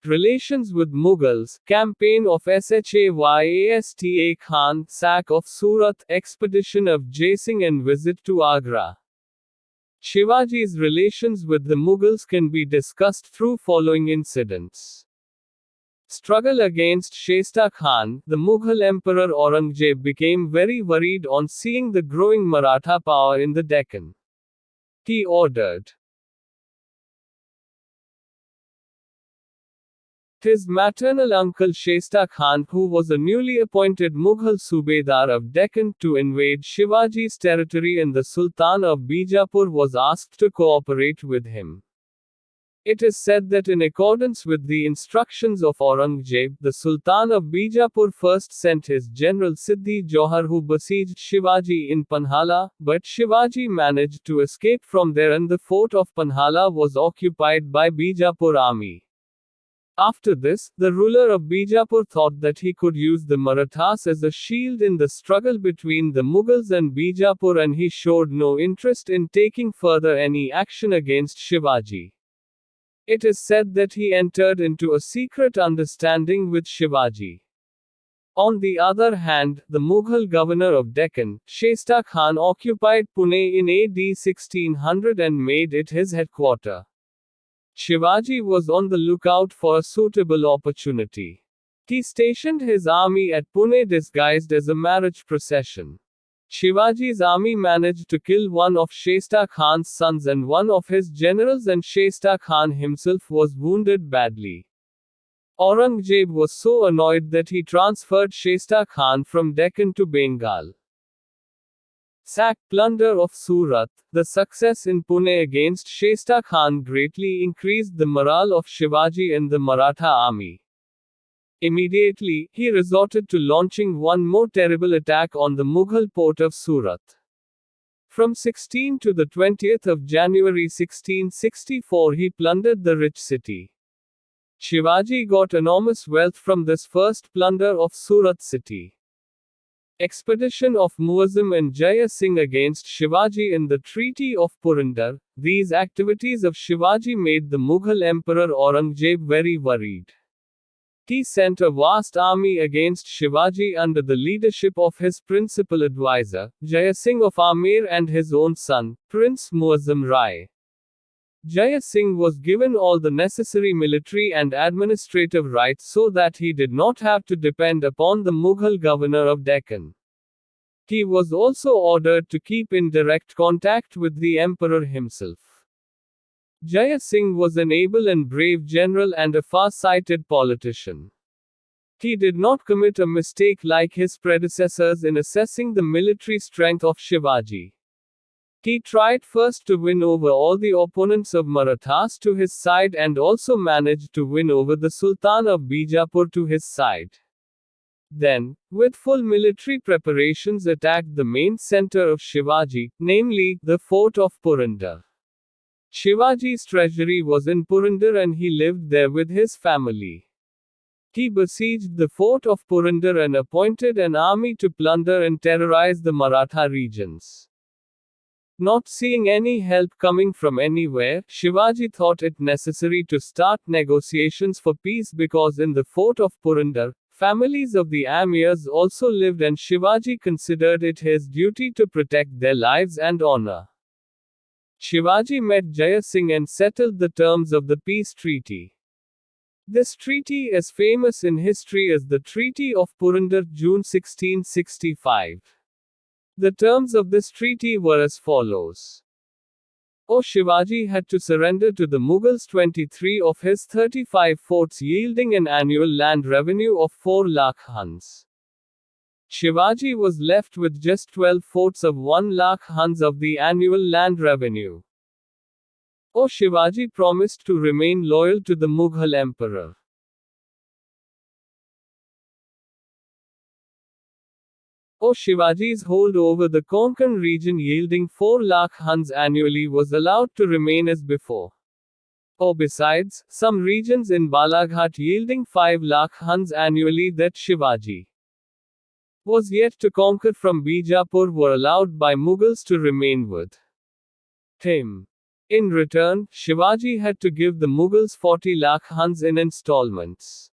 Relations with Mughals, campaign of Shahwasta Khan, sack of Surat, expedition of Jai Singh and visit to Agra. Shivaji's relations with the Mughals can be discussed through following incidents. Struggle against Shasta Khan, the Mughal Emperor Aurangzeb became very worried on seeing the growing Maratha power in the Deccan. He ordered his maternal uncle Shasta Khan, who was a newly appointed Mughal Subedar of Deccan, to invade Shivaji's territory, and the Sultan of Bijapur was asked to cooperate with him. It is said that in accordance with the instructions of Aurangzeb, the Sultan of Bijapur first sent his general Siddhi Johar, who besieged Shivaji in Panhala, but Shivaji managed to escape from there and the fort of Panhala was occupied by Bijapur army. After this, the ruler of Bijapur thought that he could use the Marathas as a shield in the struggle between the Mughals and Bijapur, and he showed no interest in taking further any action against Shivaji. It is said that he entered into a secret understanding with Shivaji. On the other hand, the Mughal governor of Deccan, Shasta Khan, occupied Pune in AD 1600 and made it his headquarters. Shivaji was on the lookout for a suitable opportunity. He stationed his army at Pune disguised as a marriage procession. Shivaji's army managed to kill one of Shasta Khan's sons and one of his generals, and Shasta Khan himself was wounded badly. Aurangzeb was so annoyed that he transferred Shasta Khan from Deccan to Bengal. Sack, plunder of Surat. The success in Pune against Shasta Khan greatly increased the morale of Shivaji and the Maratha army. Immediately, he resorted to launching one more terrible attack on the Mughal port of Surat. From 16 to the 20th of January 1664, he plundered the rich city. Shivaji got enormous wealth from this first plunder of Surat city. Expedition of Muazzam and Jaya Singh against Shivaji in the Treaty of Purandar. These activities of Shivaji made the Mughal Emperor Aurangzeb very worried. He sent a vast army against Shivaji under the leadership of his principal advisor, Jaya Singh of Amer, and his own son, Prince Muazzam Rai. Jaya Singh was given all the necessary military and administrative rights so that he did not have to depend upon the Mughal governor of Deccan. He was also ordered to keep in direct contact with the emperor himself. Jaya Singh was an able and brave general and a far-sighted politician. He did not commit a mistake like his predecessors in assessing the military strength of Shivaji. He tried first to win over all the opponents of Marathas to his side and also managed to win over the Sultan of Bijapur to his side. Then, with full military preparations, attacked the main center of Shivaji, namely, the fort of Purandar. Shivaji's treasury was in Purandar and he lived there with his family. He besieged the fort of Purandar and appointed an army to plunder and terrorize the Maratha regions. Not seeing any help coming from anywhere, Shivaji thought it necessary to start negotiations for peace because in the fort of Purandar, families of the Amirs also lived and Shivaji considered it his duty to protect their lives and honor. Shivaji met Jaya Singh and settled the terms of the peace treaty. This treaty is famous in history as the Treaty of Purandar, June 1665. The terms of this treaty were as follows. Shivaji had to surrender to the Mughals 23 of his 35 forts, yielding an annual land revenue of 4 lakh huns. Shivaji was left with just 12 forts of 1 lakh huns of the annual land revenue. Shivaji promised to remain loyal to the Mughal emperor. Shivaji's hold over the Konkan region, yielding 4 lakh huns annually, was allowed to remain as before. Besides, some regions in Balaghat yielding 5 lakh huns annually that Shivaji was yet to conquer from Bijapur were allowed by Mughals to remain with him. In return, Shivaji had to give the Mughals 40 lakh Huns in installments.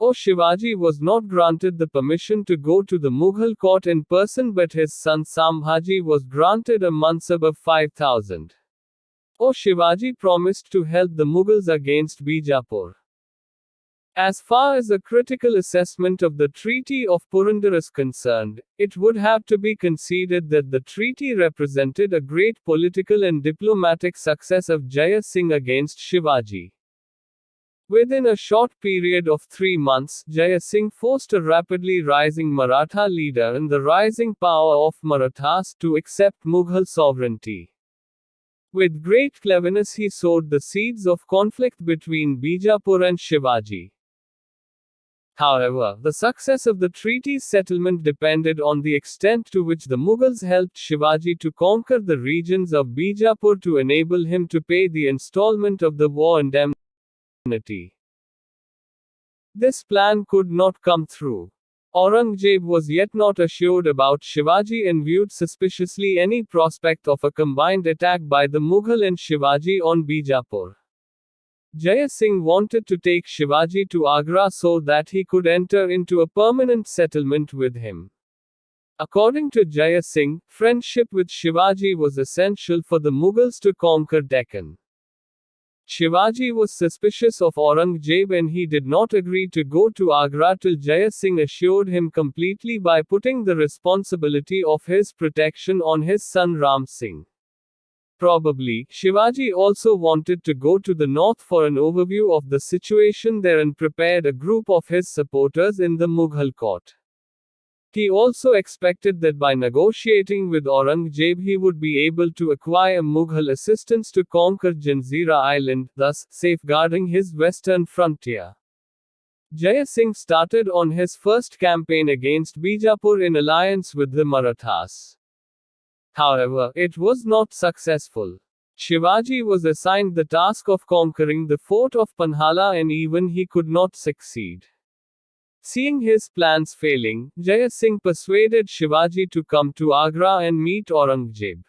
Shivaji was not granted the permission to go to the Mughal court in person, but his son Sambhaji was granted a mansab of 5,000. Shivaji promised to help the Mughals against Bijapur. As far as a critical assessment of the Treaty of Purandar is concerned, it would have to be conceded that the treaty represented a great political and diplomatic success of Jaya Singh against Shivaji. Within a short period of 3 months, Jaya Singh forced a rapidly rising Maratha leader and the rising power of Marathas to accept Mughal sovereignty. With great cleverness, he sowed the seeds of conflict between Bijapur and Shivaji. However, the success of the treaty's settlement depended on the extent to which the Mughals helped Shivaji to conquer the regions of Bijapur to enable him to pay the installment of the war indemnity. This plan could not come through. Aurangzeb was yet not assured about Shivaji and viewed suspiciously any prospect of a combined attack by the Mughal and Shivaji on Bijapur. Jaya Singh wanted to take Shivaji to Agra so that he could enter into a permanent settlement with him. According to Jaya Singh, friendship with Shivaji was essential for the Mughals to conquer Deccan. Shivaji was suspicious of Aurangzeb and he did not agree to go to Agra till Jaya Singh assured him completely by putting the responsibility of his protection on his son Ram Singh. Probably, Shivaji also wanted to go to the north for an overview of the situation there and prepared a group of his supporters in the Mughal court. He also expected that by negotiating with Aurangzeb he would be able to acquire Mughal assistance to conquer Janjira Island, thus safeguarding his western frontier. Jaya Singh started on his first campaign against Bijapur in alliance with the Marathas. However, it was not successful. Shivaji was assigned the task of conquering the fort of Panhala and even he could not succeed. Seeing his plans failing, Jaya Singh persuaded Shivaji to come to Agra and meet Aurangzeb.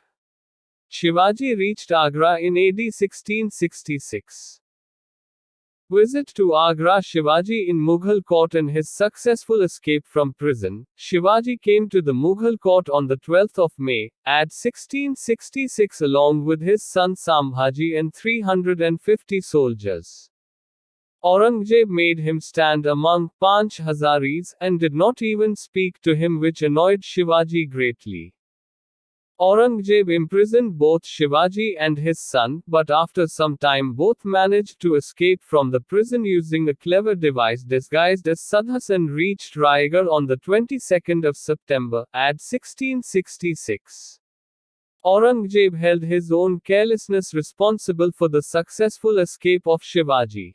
Shivaji reached Agra in AD 1666. Visit to Agra. Shivaji in Mughal court and his successful escape from prison. Shivaji came to the Mughal court on the 12th of May, AD 1666 along with his son Sambhaji and 350 soldiers. Aurangzeb made him stand among Panch Hazaris and did not even speak to him, which annoyed Shivaji greatly. Aurangzeb imprisoned both Shivaji and his son, but after some time both managed to escape from the prison using a clever device disguised as sadhus and reached Raigarh on the 22nd of September, AD 1666. Aurangzeb held his own carelessness responsible for the successful escape of Shivaji.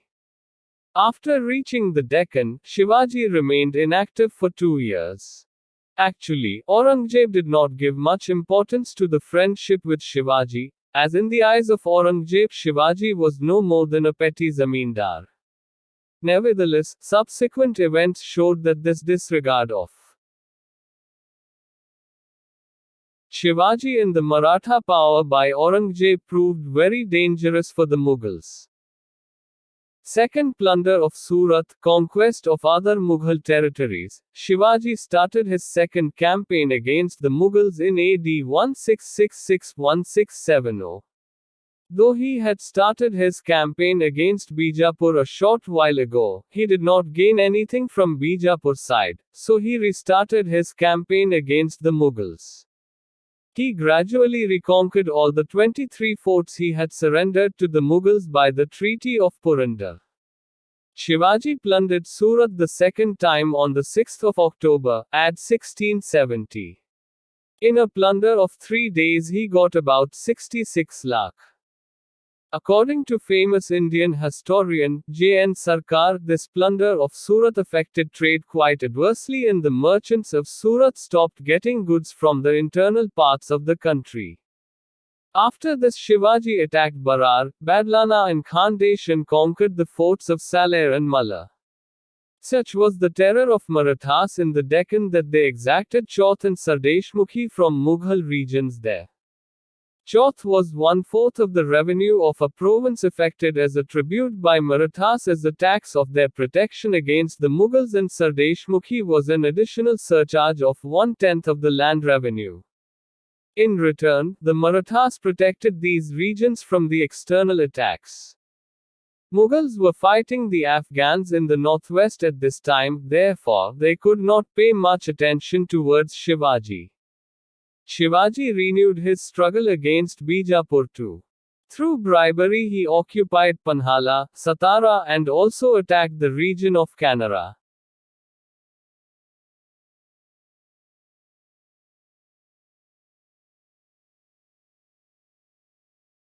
After reaching the Deccan, Shivaji remained inactive for 2 years. Actually, Aurangzeb did not give much importance to the friendship with Shivaji, as in the eyes of Aurangzeb Shivaji was no more than a petty zamindar. Nevertheless, subsequent events showed that this disregard of Shivaji and the Maratha power by Aurangzeb proved very dangerous for the Mughals. Second plunder of Surat, conquest of other Mughal territories. Shivaji started his second campaign against the Mughals in AD 1666-1670. Though he had started his campaign against Bijapur a short while ago, he did not gain anything from Bijapur side, so he restarted his campaign against the Mughals. He gradually reconquered all the 23 forts he had surrendered to the Mughals by the Treaty of Purandar. Shivaji plundered Surat the second time on the 6th of October, AD 1670. In a plunder of 3 days he got about 66 lakh. According to famous Indian historian J.N. Sarkar, this plunder of Surat affected trade quite adversely and the merchants of Surat stopped getting goods from the internal parts of the country. After this, Shivaji attacked Barar, Badlana and Khandesh and conquered the forts of Salair and Malla. Such was the terror of Marathas in the Deccan that they exacted Chauth and Sardeshmukhi from Mughal regions there. Chauth was 1/4 of the revenue of a province affected as a tribute by Marathas as a tax of their protection against the Mughals, and Sardeshmukhi was an additional surcharge of 1/10 of the land revenue. In return, the Marathas protected these regions from the external attacks. Mughals were fighting the Afghans in the northwest at this time, therefore, they could not pay much attention towards Shivaji. Shivaji renewed his struggle against Bijapur too. Through bribery, he occupied Panhala, Satara, and also attacked the region of Kanara.